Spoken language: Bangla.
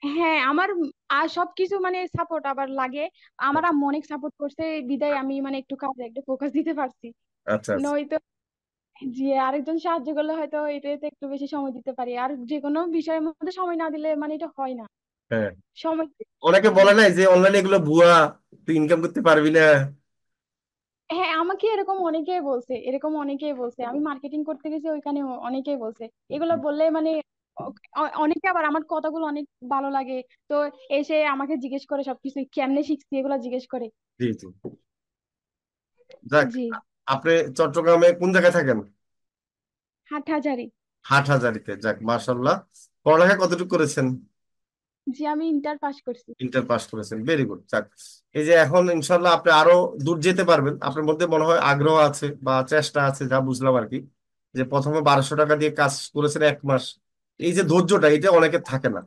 হ্যাঁ, আমার আর সবকিছু মানে সাপোর্ট আবার লাগে। আমার আম্মু অনেক সাপোর্ট করছে, বিদায় আমি মানে একটু কাজে একটু ফোকাস দিতে পারছি। আচ্ছা আচ্ছা। নয়তো যে আরেকজন সাহায্য করলে হয়তো এটাতে একটু বেশি সময় দিতে পারি, আর যে কোনো বিষয়ের মধ্যে সময় না দিলে মানে এটা হয় না। হ্যাঁ, সময়। অনেকে বলে নাই যে অনলাইনে এগুলো ভুয়া, তুই ইনকাম করতে পারবি না। হ্যাঁ, আমাকে এরকম অনেকেই বলছে, এরকম অনেকেই বলছে, আমি মার্কেটিং করতে গেছি ওইখানে অনেকেই বলছে এগুলো বললে মানে অনেকে আবার আমার কথাগুলো অনেক ভালো লাগে। তো এসে আমাকে জিজ্ঞেস করে সবকিছু কেমনে শিখছি এগুলো জিজ্ঞেস করে। জি জি। যাক, জি। আপনি চট্টগ্রামে কোন জায়গায় থাকেন? হাটহাজারী। হাটহাজারীতে, যাক মাশাল্লাহ। পড়ালেখা কতটুকু করেছেন? জি, আমি ইন্টার পাস করছি। ইন্টার পাস করেছেন, ভেরি গুড। যাক, এই যে এখন ইনশাল্লাহ আপনি আরো দূর যেতে পারবেন, আপনার মধ্যে মনে হয় আগ্রহ আছে বা চেষ্টা আছে, যা বুঝলাম আর কি। যে প্রথমে 1200 টাকা দিয়ে কাজ করেছেন 1 মাস, এই যে ধৈর্যটা, এটা অনেকের থাকে না।